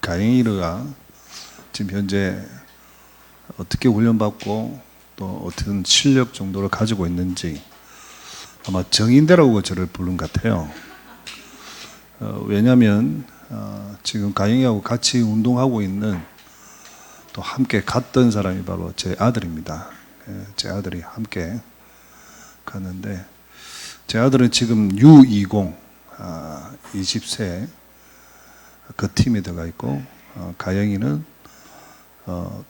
가영이가 지금 현재 어떻게 훈련받고 또 어떤 실력 정도를 가지고 있는지 아마 정인대라고 저를 부른 것 같아요. 왜냐하면 지금 가영이하고 같이 운동하고 있는 또 함께 갔던 사람이 바로 제 아들입니다. 제 아들이 함께 갔는데 제 아들은 지금 U20 20세 그 팀에 들어가 있고 가영이는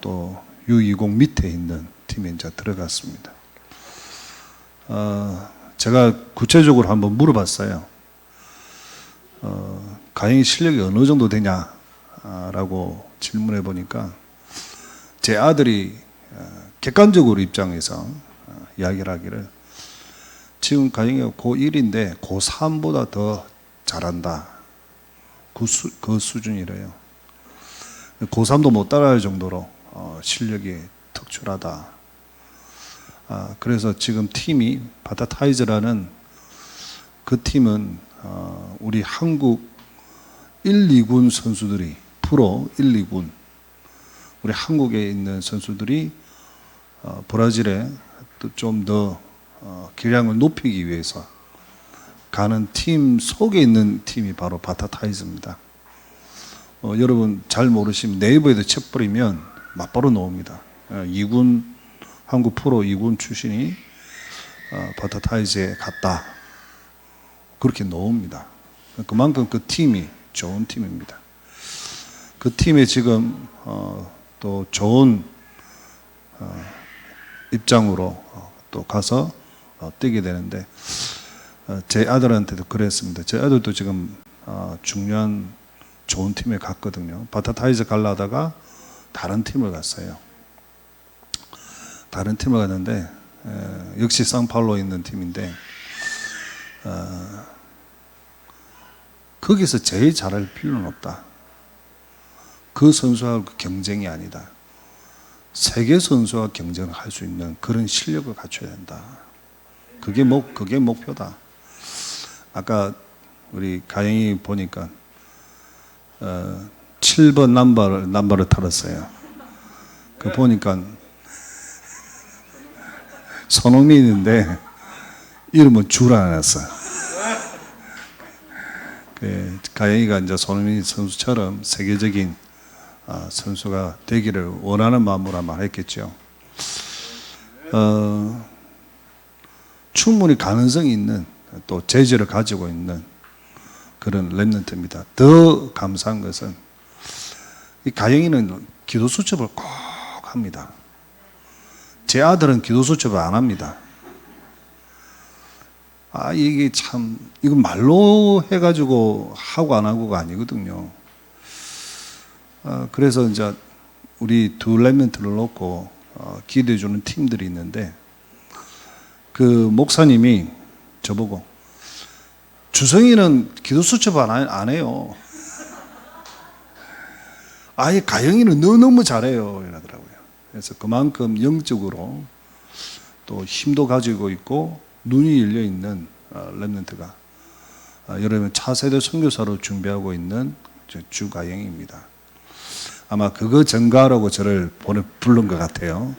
또 U20 밑에 있는 팀에 이제 들어갔습니다. 제가 구체적으로 한번 물어봤어요. 가영이 실력이 어느 정도 되냐라고 질문해 보니까 제 아들이 객관적으로 입장에서 이야기를 하기를 지금 가영이가 고1인데 고3보다 더 잘한다. 그 수준이래요. 고3도 못 따라할 정도로 실력이 특출하다. 그래서 지금 팀이 바타타이즈라는 그 팀은 우리 한국 1, 2군 선수들이 프로 1, 2군 우리 한국에 있는 선수들이 브라질에 좀 더 기량을 높이기 위해서 가는 팀 속에 있는 팀이 바로 바타타이즈입니다. 여러분 잘 모르시면 네이버에도 쳐버리면 맞바로 나옵니다. 2군 한국 프로 2군 출신이 바타타이즈에 갔다. 그렇게 나옵니다. 그만큼 그 팀이 좋은 팀입니다. 그 팀에 지금 또 좋은 입장으로 또 가서 뛰게 되는데 제 아들한테도 그랬습니다. 제 아들도 지금 중요한 좋은 팀에 갔거든요. 바타타이즈 가려다가 다른 팀을 갔어요. 다른 팀을 갔는데 역시 상파울로에 있는 팀인데 거기서 제일 잘할 필요는 없다. 그 선수하고 경쟁이 아니다. 세계 선수와 경쟁을 할 수 있는 그런 실력을 갖춰야 된다. 그게 목표다. 아까 우리 가영이 보니까 7번 남바를 탈았어요. 그 보니까 손흥민인데 이름은 주라 해놨어. 가영이가 이제 손흥민 선수처럼 세계적인 선수가 되기를 원하는 마음으로 아마 했겠죠. 충분히 가능성이 있는 또 재질을 가지고 있는 그런 랩런트입니다. 더 감사한 것은 이 가영이는 기도 수첩을 꼭 합니다. 제 아들은 기도 수첩을 안 합니다. 이게 참 이건 말로 해가지고 하고 안 하고가 아니거든요. 그래서 이제 우리 두 랩런트를 놓고 기도해 주는 팀들이 있는데 그 목사님이 저보고 주성이는 기도 수첩 안 해요. 아예 가영이는 너무 잘해요. 이러더라고요. 그래서 그만큼 영적으로 또 힘도 가지고 있고 눈이 열려 있는 랩런트가 여러분 차세대 선교사로 준비하고 있는 주가영입니다. 아마 그거 전가라고 저를 부른 것 같아요.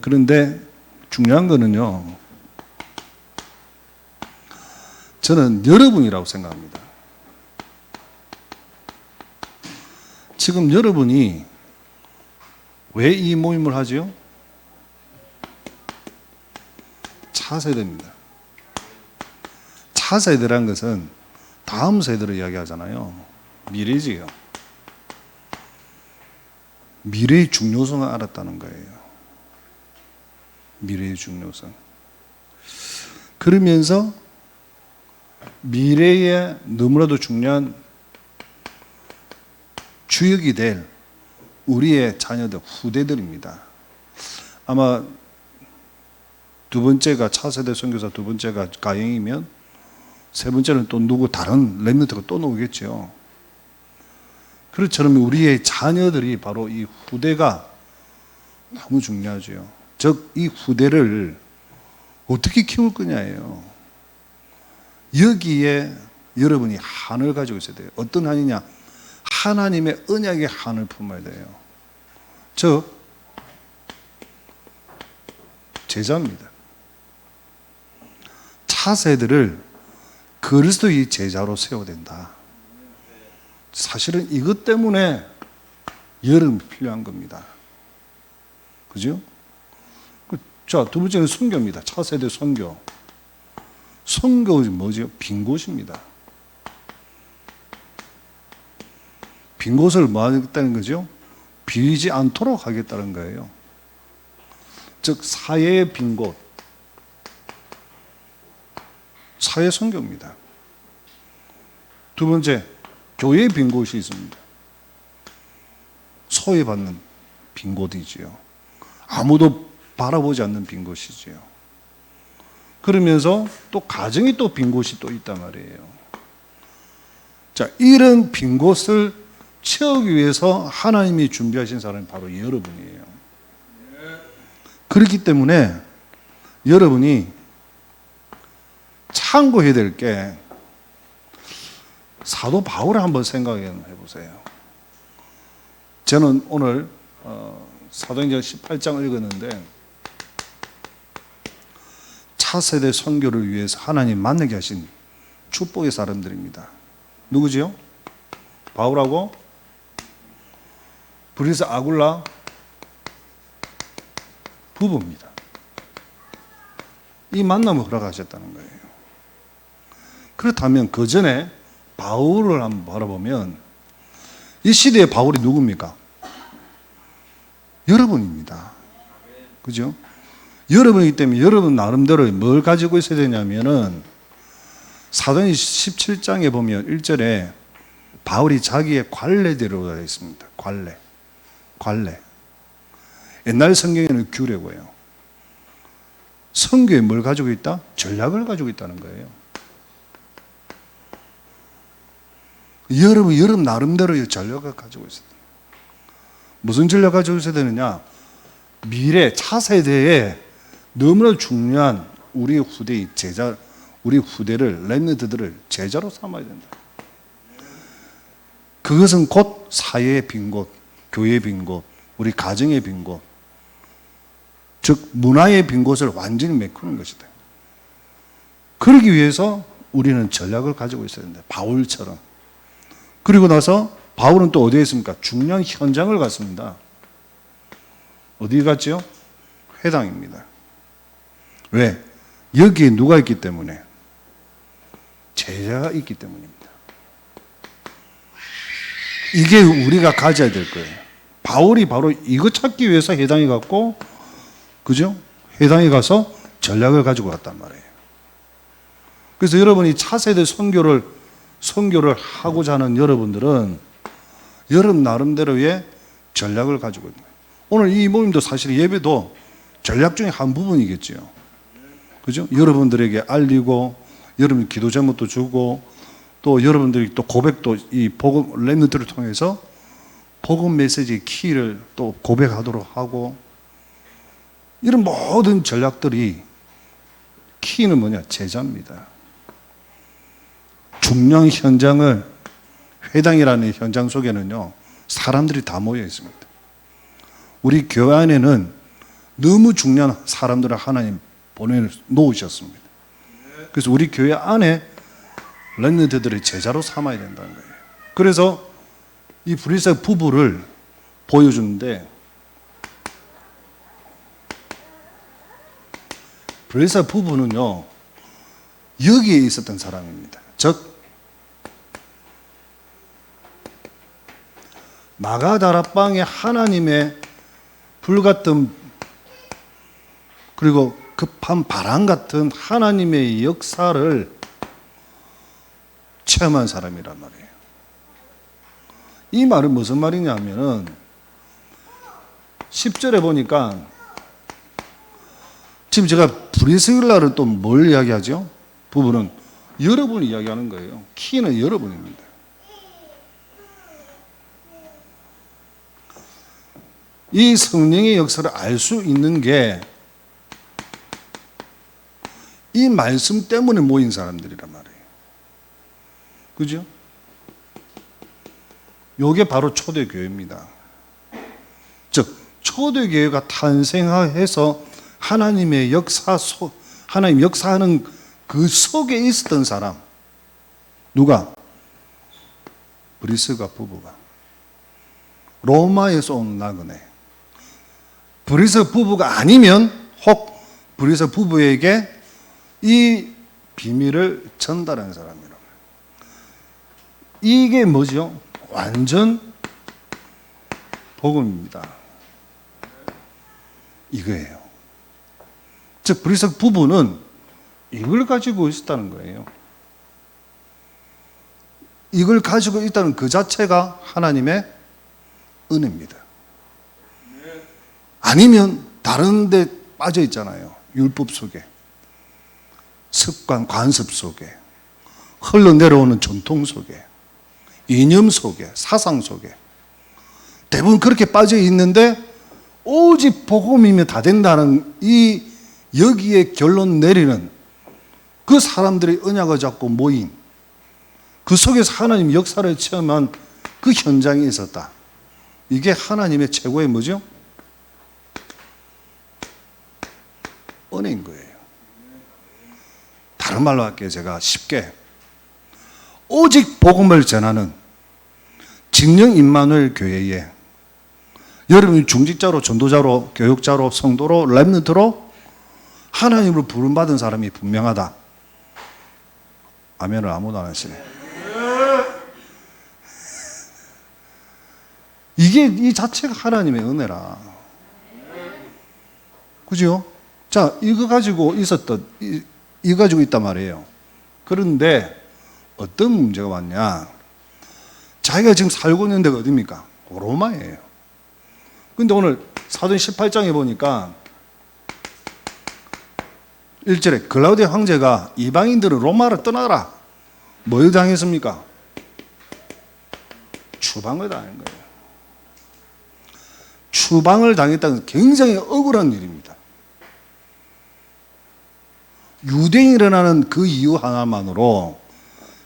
그런데 중요한 거는요. 저는 여러분이라고 생각합니다. 지금 여러분이 왜 이 모임을 하죠? 차세대입니다. 차세대란 것은 다음 세대를 이야기하잖아요. 미래지요. 미래의 중요성을 알았다는 거예요. 미래의 중요성. 그러면서 미래에 너무나도 중요한 주역이 될 우리의 자녀들, 후대들입니다. 아마 두 번째가 차세대 선교사, 두 번째가 가영이면 세 번째는 또 누구 다른 랩런트가 또 나오겠죠. 그렇처럼 우리의 자녀들이 바로 이 후대가 너무 중요하죠. 즉 이 후대를 어떻게 키울 거냐예요. 여기에 여러분이 한을 가지고 있어야 돼요. 어떤 한이냐? 하나님의 언약의 한을 품어야 돼요. 즉 제자입니다. 차세대를 그리스도의 제자로 세워야 된다. 사실은 이것 때문에 여름이 필요한 겁니다. 그죠? 자, 두 번째는 선교입니다. 차세대 선교. 선교는 뭐죠? 빈 곳입니다. 빈 곳을 뭐 하겠다는 거죠? 비리지 않도록 하겠다는 거예요. 즉 사회의 빈 곳, 사회 선교입니다. 두 번째, 교회의 빈 곳이 있습니다. 소외받는 빈 곳이지요. 아무도 바라보지 않는 빈 곳이지요. 그러면서 또 가정이 또 빈 곳이 또 있단 말이에요. 자, 이런 빈 곳을 채우기 위해서 하나님이 준비하신 사람이 바로 여러분이에요. 그렇기 때문에 여러분이 참고해야 될 게 사도 바울을 한번 생각해 보세요. 저는 오늘 사도행전 18장을 읽었는데 차세대 선교를 위해서 하나님 만나게 하신 축복의 사람들입니다. 누구지요? 바울하고 브리스 아굴라 부부입니다. 이 만남을 허락하셨다는 거예요. 그렇다면 그 전에 바울을 한번 바라보면 이 시대의 바울이 누굽니까? 여러분입니다. 그죠? 여러분이기 때문에 여러분 나름대로 뭘 가지고 있어야 되냐면은 사도행전 17장에 보면 1절에 바울이 자기의 관례대로 되어 있습니다. 관례. 옛날 성경에는 규례고요. 선교에 뭘 가지고 있다? 전략을 가지고 있다는 거예요. 여러분 나름대로의 전략을 가지고 있어요. 무슨 전략을 가지고 있어야 되느냐? 미래 차세대에 너무나 중요한 우리 후대의 제자, 우리 후대를 렘넌트들을 제자로 삼아야 된다. 그것은 곧 사회의 빈 곳, 교회의 빈 곳, 우리 가정의 빈 곳, 즉 문화의 빈 곳을 완전히 메꾸는 것이다. 그러기 위해서 우리는 전략을 가지고 있어야 된다. 바울처럼. 그리고 나서 바울은 또 어디에 있습니까? 중요한 현장을 갔습니다. 어디 갔죠? 회당입니다. 왜? 여기에 누가 있기 때문에? 제자가 있기 때문입니다. 이게 우리가 가져야 될 거예요. 바울이 바로 이거 찾기 위해서 회당에 갔고, 그죠? 회당에 가서 전략을 가지고 갔단 말이에요. 그래서 여러분이 차세대 선교를 하고자 하는 여러분들은 여러분 나름대로의 전략을 가지고 있는 거예요. 오늘 이 모임도 사실 예배도 전략 중에 한 부분이겠죠. 그죠? 여러분들에게 알리고, 여러분 기도 제목도 주고, 또 여러분들이 또 고백도 이 복음 렘넌트를 통해서 복음 메시지의 키를 또 고백하도록 하고, 이런 모든 전략들이 키는 뭐냐? 제자입니다. 중요한 현장을, 회당이라는 현장 속에는요, 사람들이 다 모여 있습니다. 우리 교회 안에는 너무 중요한 사람들을 하나님 보내놓으셨습니다. 그래서 우리 교회 안에 렘넌트들의 제자로 삼아야 된다는 거예요. 그래서 이 브리스 부부를 보여주는데, 브리스 부부는요, 여기에 있었던 사람입니다. 즉 마가다락방에 하나님의 불같은, 그리고 급한 바람 같은 하나님의 역사를 체험한 사람이란 말이에요. 이 말은 무슨 말이냐면은 10절에 보니까 지금 제가 브리스길라를 또 뭘 이야기하죠? 부부는 여러분을 이야기하는 거예요. 키는 여러분입니다. 이 성령의 역사를 알 수 있는 게 이 말씀 때문에 모인 사람들이란 말이에요. 그죠? 요게 바로 초대교회입니다. 즉 초대교회가 탄생해서 하나님의 하나님 역사하는 그 속에 있었던 사람, 누가? 브리스가 부부가 로마에서 온 나그네. 브리스 부부가 아니면 혹 브리스 부부에게 이 비밀을 전달한 사람이라고. 이게 뭐죠? 완전 복음입니다. 이거예요. 즉 브리스 부부는 이걸 가지고 있었다는 거예요. 이걸 가지고 있다는 그 자체가 하나님의 은혜입니다. 아니면 다른 데 빠져 있잖아요. 율법 속에, 습관, 관습 속에, 흘러내려오는 전통 속에, 이념 속에, 사상 속에 대부분 그렇게 빠져 있는데 오직 복음이면 다 된다는 이 여기에 결론 내리는 그 사람들의 언약을 잡고 모인 그 속에서 하나님 역사를 체험한 그 현장에 있었다. 이게 하나님의 최고의 뭐죠? 은혜인 거예요. 다른 말로 할게요. 제가 쉽게 오직 복음을 전하는 직령 임마누엘 교회에 여러분이 중직자로, 전도자로, 교육자로, 성도로, 렘넌트로 하나님으로 부름받은 사람이 분명하다. 아멘을 아무도 안 하시네. 이게 이 자체가 하나님의 은혜라. 그죠? 자, 이거 가지고 이거 가지고 있단 말이에요. 그런데 어떤 문제가 왔냐? 자기가 지금 살고 있는 데가 어디입니까? 로마예요. 근데 오늘 사도행 18장에 보니까 1절에 글라우디아 황제가 이방인들은 로마를 떠나라. 뭘 당했습니까? 추방을 당한 거예요. 추방을 당했다는 것은 굉장히 억울한 일입니다. 유대인이라는 그 이유 하나만으로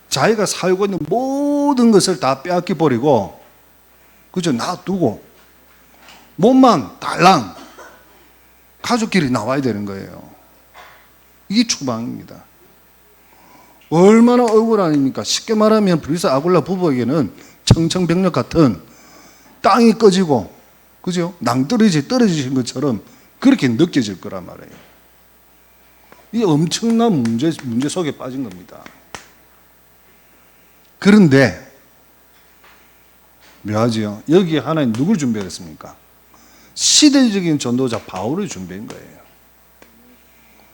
자기가 살고 있는 모든 것을 다 빼앗겨 버리고, 그죠? 놔두고 몸만 달랑 가족끼리 나와야 되는 거예요. 이게 추방입니다. 얼마나 억울합니까? 쉽게 말하면 브리스 아굴라 부부에게는 청천벽력 같은 땅이 꺼지고, 그죠? 떨어지신 것처럼 그렇게 느껴질 거란 말이에요. 이 엄청난 문제 속에 빠진 겁니다. 그런데 묘하지요. 여기에 하나님 누굴 준비했습니까? 시대적인 전도자 바울을 준비한 거예요.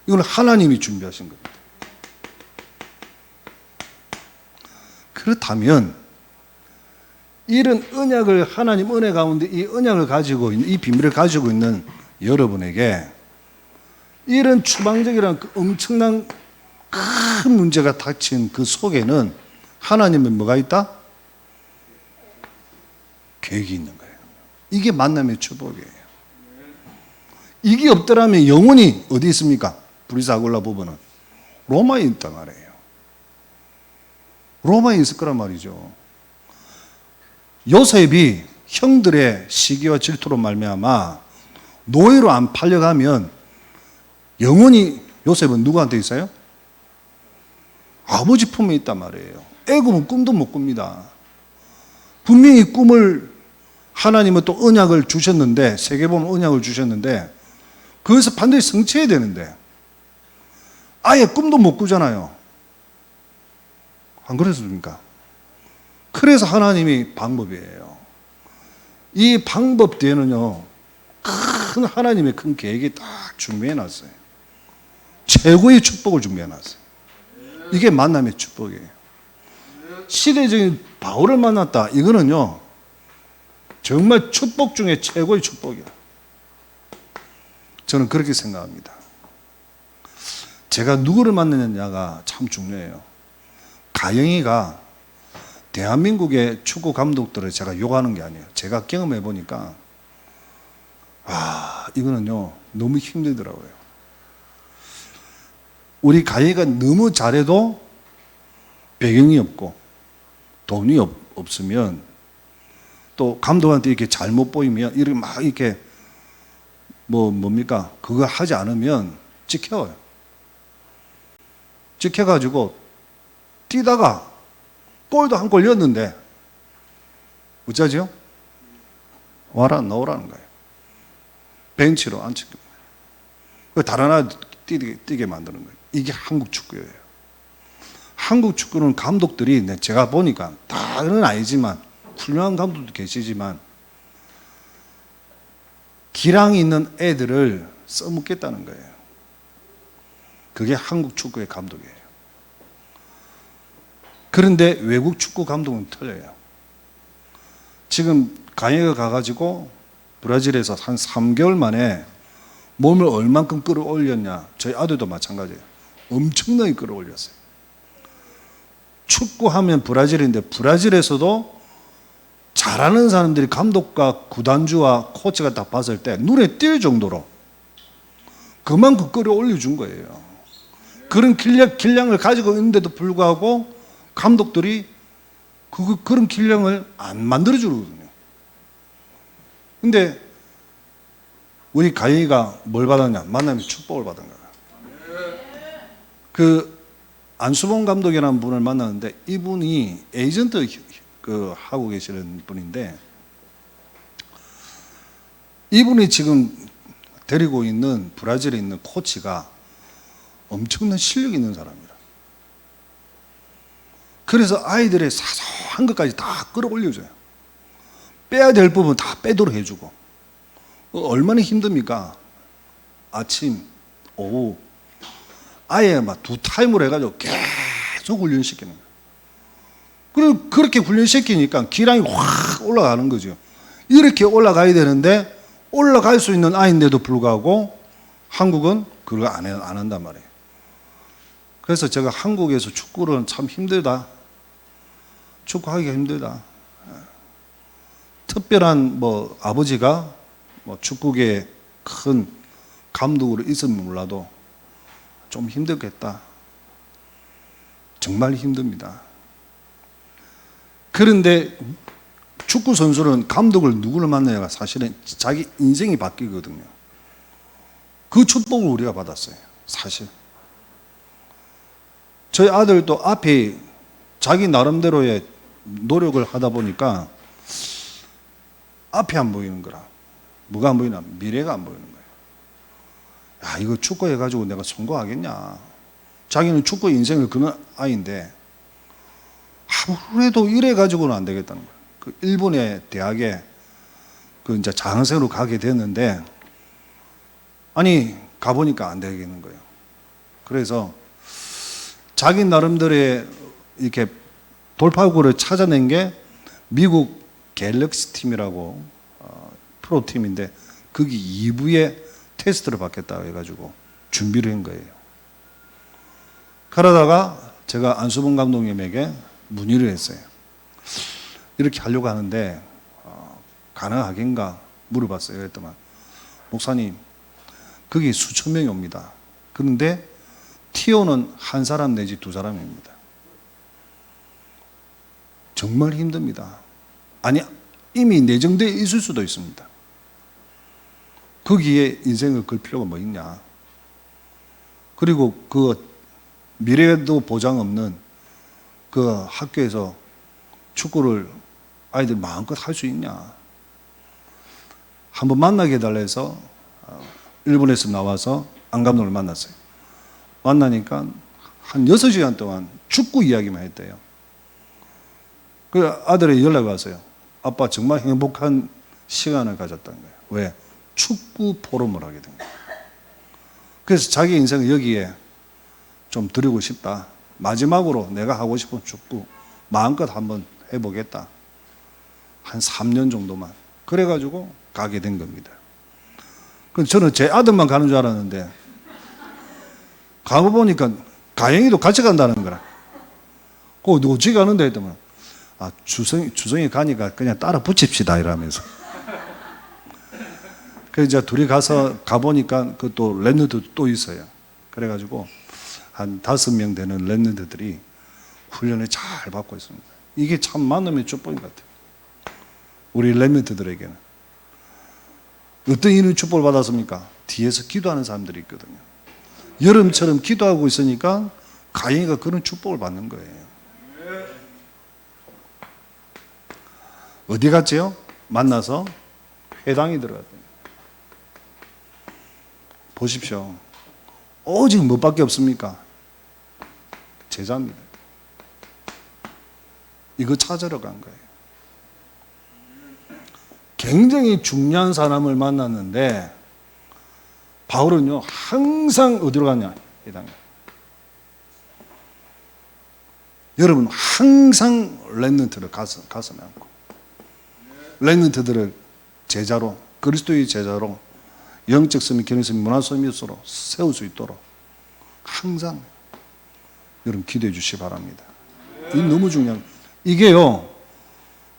이건 하나님이 준비하신 겁니다. 그렇다면 이런 언약을, 하나님 은혜 가운데 이 언약을 가지고 있는, 이 비밀을 가지고 있는 여러분에게 이런 추방적이라는 그 엄청난 큰 문제가 닥친 그 속에는 하나님의 뭐가 있다? 계획이 있는 거예요. 이게 만남의 축복이에요. 이게 없더라면 영혼이 어디 있습니까? 브리스 아굴라 부부는 로마에 있단 말이에요. 로마에 있을 거란 말이죠. 요셉이 형들의 시기와 질투로 말미암아 노예로 안 팔려가면 영혼이, 요셉은 누구한테 있어요? 아버지 품에 있단 말이에요. 애굽은 꿈도 못 꿉니다. 분명히 꿈을, 하나님은 또 언약을 주셨는데, 세계보면 언약을 주셨는데 그것을 반드시 성취해야 되는데 아예 꿈도 못 꾸잖아요. 안 그랬습니까? 그래서 하나님이 방법이에요. 이 방법 뒤에는요, 큰 하나님의 큰 계획이 딱 준비해 놨어요. 최고의 축복을 준비해 놨어요. 이게 만남의 축복이에요. 시대적인 바울을 만났다. 이거는요, 정말 축복 중에 최고의 축복이에요. 저는 그렇게 생각합니다. 제가 누구를 만나느냐가 참 중요해요. 가영이가 대한민국의 축구 감독들을 제가 욕하는 게 아니에요. 제가 경험해 보니까 이거는요 너무 힘들더라고요. 우리 가영이가 너무 잘해도 배경이 없고 돈이 없으면 또 감독한테 이렇게 잘못 보이면 이렇게 막 이렇게 뭡니까? 그거 하지 않으면 찍혀요. 찍혀가지고 뛰다가 골도 한 골 넣었는데 어쩌죠? 와라 넣으라는 거예요. 벤치로 앉히고 다른 하나 뛰게 만드는 거예요. 이게 한국 축구예요. 한국 축구는 감독들이 제가 보니까 다는 아니지만 훌륭한 감독도 계시지만 기량이 있는 애들을 써먹겠다는 거예요. 그게 한국 축구의 감독이에요. 그런데 외국 축구 감독은 틀려요. 지금 강의가 가가지고 브라질에서 한 3개월 만에 몸을 얼만큼 끌어올렸냐. 저희 아들도 마찬가지예요. 엄청나게 끌어올렸어요. 축구하면 브라질인데 브라질에서도 잘하는 사람들이 감독과 구단주와 코치가 딱 봤을 때 눈에 띌 정도로 그만큼 끌어올려준 거예요. 그런 기량을 가지고 있는데도 불구하고 감독들이 그런 기량을 안 만들어주거든요. 근데 우리 가영이가 뭘 받았냐? 만나면 축복을 받은 거야. 그 안수봉 감독이라는 분을 만났는데 이분이 에이전트 하고 계시는 분인데 이분이 지금 데리고 있는 브라질에 있는 코치가 엄청난 실력이 있는 사람이라. 그래서 아이들의 사소한 것까지 다 끌어올려줘요. 빼야 될 부분 다 빼도록 해주고. 얼마나 힘듭니까? 아침, 오후 아예 막 2타임으로 해가지고 계속 훈련시키는 거예요. 그리고 그렇게 훈련시키니까 기량이 확 올라가는 거죠. 이렇게 올라가야 되는데 올라갈 수 있는 아이인데도 불구하고 한국은 그걸 안 한단 말이에요. 그래서 제가 한국에서 축구는 참 힘들다. 축구하기가 힘들다. 특별한 아버지가 축구계의 큰 감독으로 있으면 몰라도 좀 힘들겠다. 정말 힘듭니다. 그런데 축구 선수는 감독을 누구를 만나야가 사실은 자기 인생이 바뀌거든요. 그 축복을 우리가 받았어요. 사실. 저희 아들도 앞에 자기 나름대로의 노력을 하다 보니까 앞이 안 보이는 거라. 뭐가 안 보이나? 미래가 안 보이는 거예요. 야, 이거 축구 해가지고 내가 성공하겠냐? 자기는 축구 인생을 그는 아이인데 아무래도 이래가지고는 안 되겠다는 거예요. 그 일본의 대학에 이제 장학생으로 가게 됐는데 아니 가보니까 안 되겠는 거예요. 그래서 자기 나름대로의 이렇게 돌파구를 찾아낸 게 미국 갤럭시 팀이라고 프로팀인데 거기 2부에 테스트를 받겠다고 해가지고 준비를 한 거예요. 그러다가 제가 안수봉 감독님에게 문의를 했어요. 이렇게 하려고 하는데 가능하겠는가 물어봤어요. 그랬더니 목사님 거기 수천 명이 옵니다. 그런데 티오는 한 사람 내지 두 사람입니다. 정말 힘듭니다. 아니 이미 내정되어 있을 수도 있습니다. 거기에 인생을 걸 필요가 뭐 있냐. 그리고 그 미래에도 보장 없는 그 학교에서 축구를 아이들 마음껏 할 수 있냐. 한번 만나게 해달라 해서 일본에서 나와서 안 감독을 만났어요. 만나니까 한 6시간 동안 축구 이야기만 했대요. 그 아들이 연락이 왔어요. 아빠 정말 행복한 시간을 가졌다는 거예요. 왜? 축구 포럼을 하게 된 거예요. 그래서 자기 인생을 여기에 좀 드리고 싶다. 마지막으로 내가 하고 싶은 축구 마음껏 한번 해보겠다. 한 3년 정도만. 그래가지고 가게 된 겁니다. 저는 제 아들만 가는 줄 알았는데 가고 보니까 가영이도 같이 간다는 거라. 그거 어찌 가는데 했더만 주성이 가니까 그냥 따라 붙입시다 이러면서. 그래서 이제 둘이 가보니까 그 또 랩런트도 또 있어요. 그래가지고 한 5명 되는 랩런트들이 훈련을 잘 받고 있습니다. 이게 참 만남의 축복인 것 같아요. 우리 렘넌트들에게는. 어떤 이런 축복을 받았습니까? 뒤에서 기도하는 사람들이 있거든요. 여름처럼 기도하고 있으니까 가영이가 그런 축복을 받는 거예요. 어디 갔지요? 만나서 회당에 들어갔더니 보십시오. 오직 뭐밖에 없습니까? 제자입니다. 이거 찾으러 간 거예요. 굉장히 중요한 사람을 만났는데 바울은요 항상 어디로 갔냐? 회당에. 여러분 항상 렘넌트를 가슴에 안고 렘넌트들을 제자로 그리스도의 제자로 영적 서밋, 경영 서밋, 문화 서밋으로 세울 수 있도록 항상 여러분 기도해 주시기 바랍니다. 이게 너무 중요한 이게요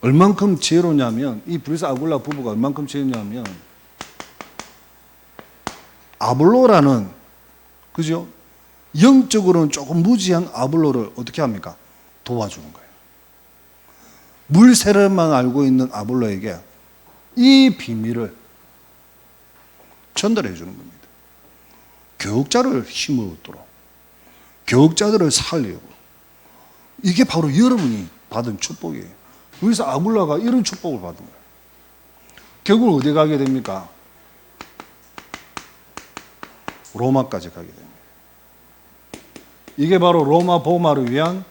얼만큼 지혜로냐면 이 브리스 아굴라 부부가 얼만큼 지혜로냐면 아볼로라는 그죠? 영적으로는 조금 무지한 아볼로를 어떻게 합니까? 도와주는 거예요. 물세례만 알고 있는 아볼로에게 이 비밀을 전달해 주는 겁니다. 교육자를 힘을 얻도록 교육자들을 살리고 이게 바로 여러분이 받은 축복이에요. 그래서 아굴라가 이런 축복을 받은 거예요. 결국 어디 가게 됩니까? 로마까지 가게 됩니다. 이게 바로 로마 보마를 위한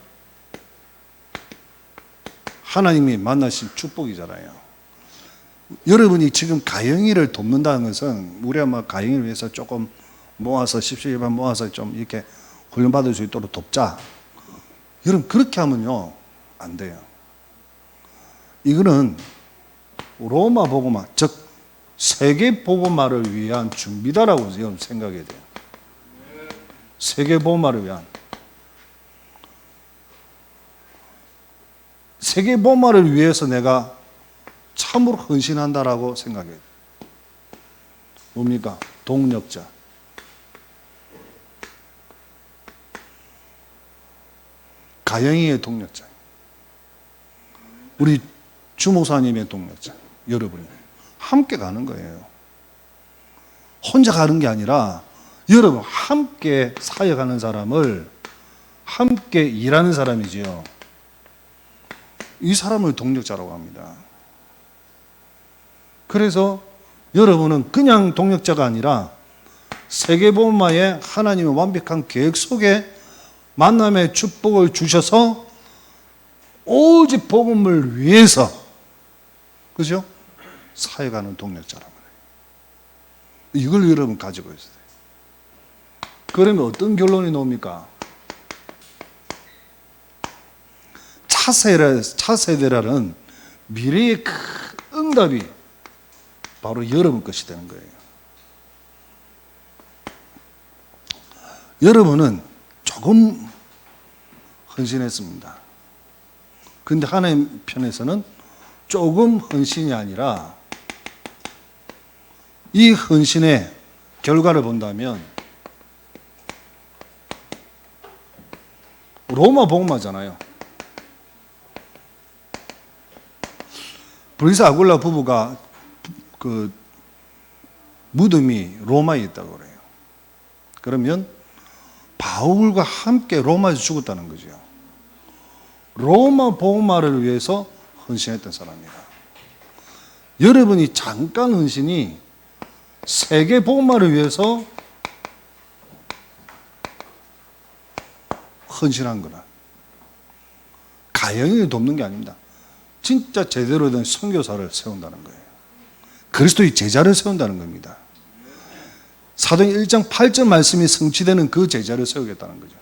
하나님이 만나신 축복이잖아요. 여러분이 지금 가영이를 돕는다는 것은 우리 아마 가영이를 위해서 조금 모아서 10시간 모아서 좀 이렇게 훈련받을 수 있도록 돕자. 여러분 그렇게 하면요 안 돼요. 이거는 로마 복음화 즉 세계 복음화를 위한 준비다라고 여러분 생각해야 돼요. 세계 복음화를 위한 세계 복음화를 위해서 내가 참으로 헌신한다라고 생각해야 돼요. 뭡니까? 동력자. 가영이의 동력자. 우리 주목사님의 동력자. 여러분이 함께 가는 거예요. 혼자 가는 게 아니라 여러분 함께 사역하는 사람을 함께 일하는 사람이지요. 이 사람을 동력자라고 합니다. 그래서 여러분은 그냥 동력자가 아니라 세계복음화의 하나님의 완벽한 계획 속에 만남의 축복을 주셔서 오직 복음을 위해서 그죠? 사역하는 동력자라고 해요. 이걸 여러분 가지고 있어요. 그러면 어떤 결론이 나옵니까? 차세대라는 미래의 큰 응답이 바로 여러분 것이 되는 거예요. 여러분은 조금 헌신했습니다. 그런데 하나님 편에서는 조금 헌신이 아니라 이 헌신의 결과를 본다면 로마 복음화잖아요. 브리스 아굴라 부부가 그 무덤이 로마에 있다고 그래요. 그러면 바울과 함께 로마에서 죽었다는 거죠. 로마 복음화를 위해서 헌신했던 사람이다. 여러분이 잠깐 헌신이 세계 복음화를 위해서 헌신한 거나 가영이를 돕는 게 아닙니다. 진짜 제대로 된 선교사를 세운다는 거예요. 그리스도의 제자를 세운다는 겁니다. 사도행 1장 8절 말씀이 성취되는 그 제자를 세우겠다는 거죠.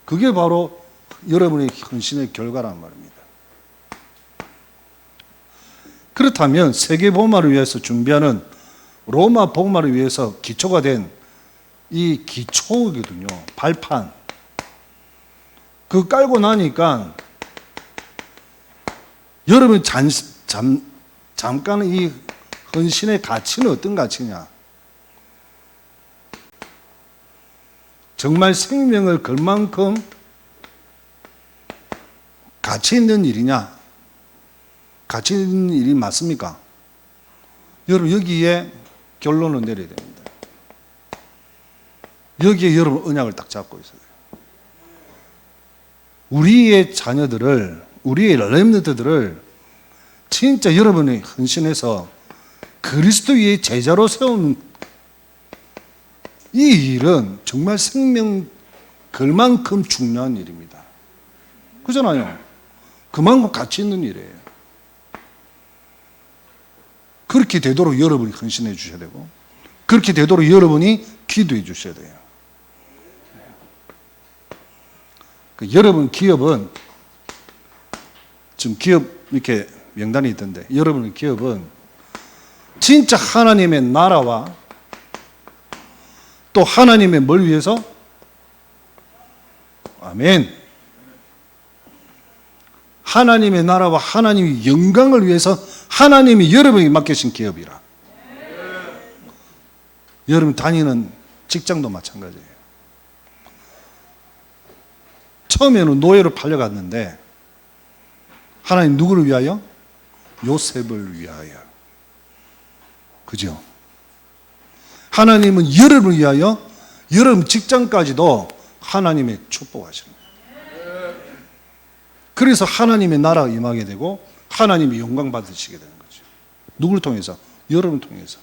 그게 바로 여러분의 헌신의 결과란 말입니다. 그렇다면 세계 복음화를 위해서 준비하는 로마 복음화를 위해서 기초가 된 이 기초거든요. 발판. 그 깔고 나니까 여러분 잠깐 이 헌신의 가치는 어떤 가치냐? 정말 생명을 걸 만큼 가치 있는 일이냐? 가치 있는 일이 맞습니까? 여러분 여기에 결론을 내려야 됩니다. 여기에 여러분 언약을 딱 잡고 있어야 돼요. 우리의 자녀들을, 우리의 렘넌트들을 진짜 여러분이 헌신해서 그리스도의 제자로 세우는 이 일은 정말 생명 그만큼 중요한 일입니다. 그잖아요. 그만큼 가치 있는 일이에요. 그렇게 되도록 여러분이 헌신해 주셔야 되고, 그렇게 되도록 여러분이 기도해 주셔야 돼요. 여러분 기업은, 지금 기업 이렇게 명단이 있던데, 여러분 기업은 진짜 하나님의 나라와 또 하나님의 뭘 위해서? 아멘. 하나님의 나라와 하나님의 영광을 위해서 하나님이 여러분에게 맡기신 기업이라. 여러분 다니는 직장도 마찬가지예요. 처음에는 노예로 팔려갔는데 하나님 누구를 위하여? 요셉을 위하여. 그죠? 하나님은 여러분을 위하여 여러분 직장까지도 하나님의 축복하시는 거예요. 그래서 하나님의 나라가 임하게 되고 하나님의 영광 받으시게 되는 거죠. 누구를 통해서? 여러분을 통해서.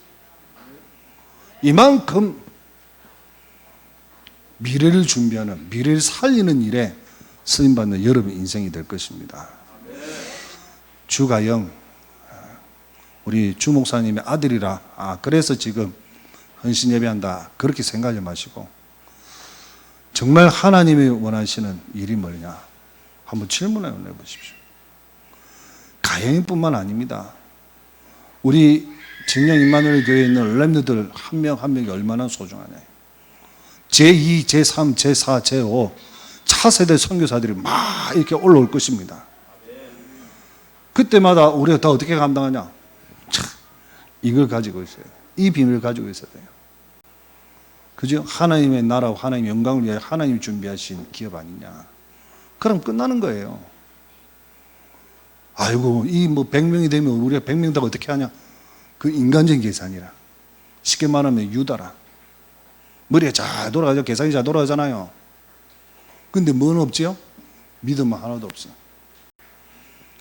이만큼 미래를 준비하는, 미래를 살리는 일에 쓰임받는 여러분 인생이 될 것입니다. 주가영, 우리 주 목사님의 아들이라, 그래서 지금 헌신 예배한다, 그렇게 생각하지 마시고 정말 하나님이 원하시는 일이 뭐냐 한번 질문을 해보십시오. 가영이뿐만 아닙니다. 우리 진영 임마누엘 교회에 있는 렘너들 한 명 한 명이 얼마나 소중하냐. 제2, 제3, 제4, 제5 차세대 선교사들이 막 이렇게 올라올 것입니다. 그때마다 우리가 다 어떻게 감당하냐? 이걸 가지고 있어요. 이 비밀을 가지고 있어야 돼요. 그죠? 하나님의 나라와 하나님의 영광을 위해 하나님이 준비하신 기업 아니냐. 그럼 끝나는 거예요. 아이고, 이 뭐 100명이 되면 우리가 100명 다 어떻게 하냐? 그 인간적인 계산이라. 쉽게 말하면 유다라. 머리가 잘 돌아가죠. 계산이 잘 돌아가잖아요. 근데 뭐는 없지요? 믿음은 하나도 없어.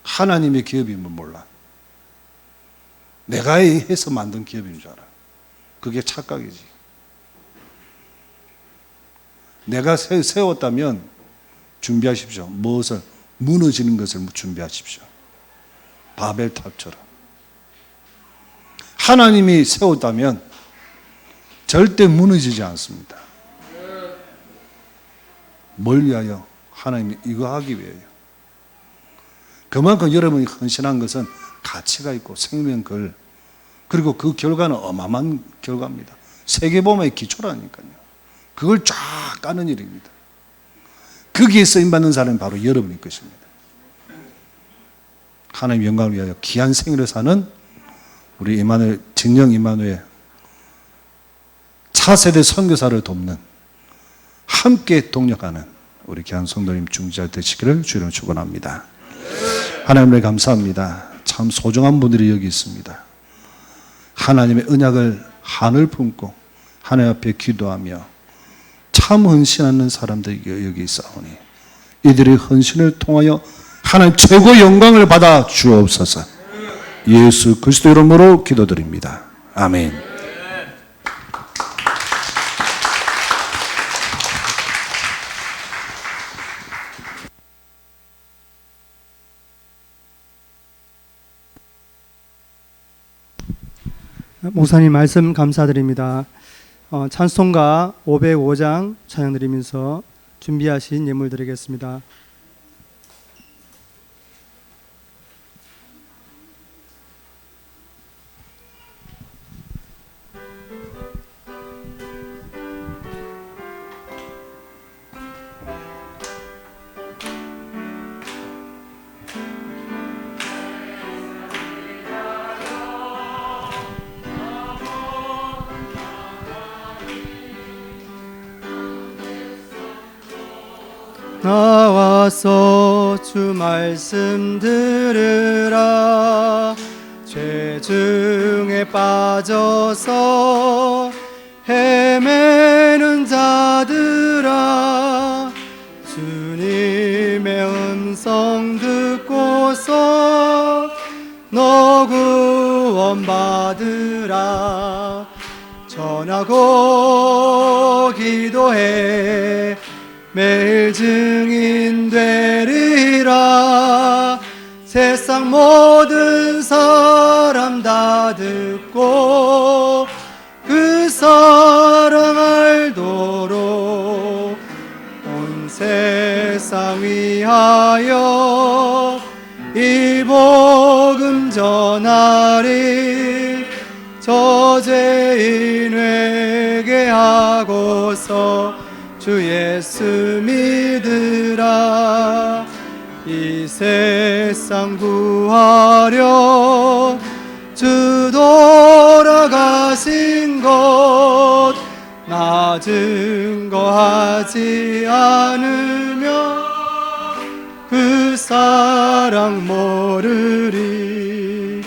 하나님의 기업이면 몰라. 내가 해서 만든 기업인 줄 알아. 그게 착각이지. 내가 세웠다면 준비하십시오. 무엇을? 무너지는 것을 준비하십시오. 바벨탑처럼. 하나님이 세웠다면 절대 무너지지 않습니다. 뭘 위하여? 하나님이 이거 하기 위하여. 그만큼 여러분이 헌신한 것은 가치가 있고 생명글, 그리고 그 결과는 어마어마한 결과입니다. 세계보험의 기초라니까요. 그걸 쫙 까는 일입니다. 거기에 쓰임받는 사람이 바로 여러분일 것입니다. 하나님의 영광을 위하여 귀한 생애를 사는 우리 임마누엘, 진영 임마누엘 차세대 선교사를 돕는, 함께 동력하는 우리 귀한 성도님 중지자 되시기를 주로 축원합니다. 하나님을 감사합니다. 참 소중한 분들이 여기 있습니다. 하나님의 언약을 한을 품고 하나님 앞에 기도하며 참 헌신하는 사람들이 여기 있사오니 이들의 헌신을 통하여 하나님 최고 영광을 받아 주옵소서. 예수 그리스도 이름으로 기도드립니다. 아멘. 목사님 말씀 감사드립니다. 찬송가 505장 찬양드리면서 준비하신 예물 드리겠습니다. 나와서 오 주 말씀 들으라. 죄 중에 빠져서 헤매는 자들아, 주님의 음성 듣고서 너 구원받으라. 전하고 기도해 매일 증인 되리라. 세상 모든 사람 다 듣고 그 사랑 알도록 온 세상 위하여 이 복음 전하리. 저죄인 회개하고서 주 예수 믿으라. 이 세상 구하려 주 돌아가신 것 나 증거하지 않으면 그 사랑 모르리.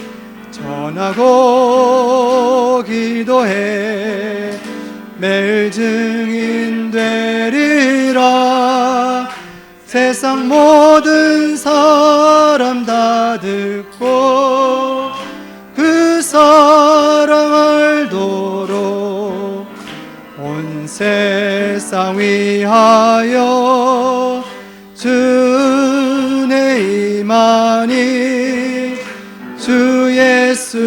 전하고 기도해 매일 증인 되리라. 세상 모든 사람 다 듣고 그 사랑 알도록 온 세상 위하여 주 은혜 임하니. 주 예수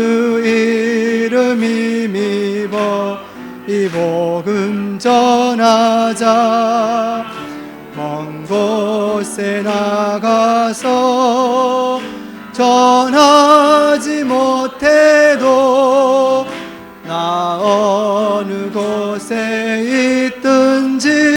이름 힘입어 이 복음 전하자. 먼 곳에 나가서 전하지 못해도 나 어느 곳에 있든지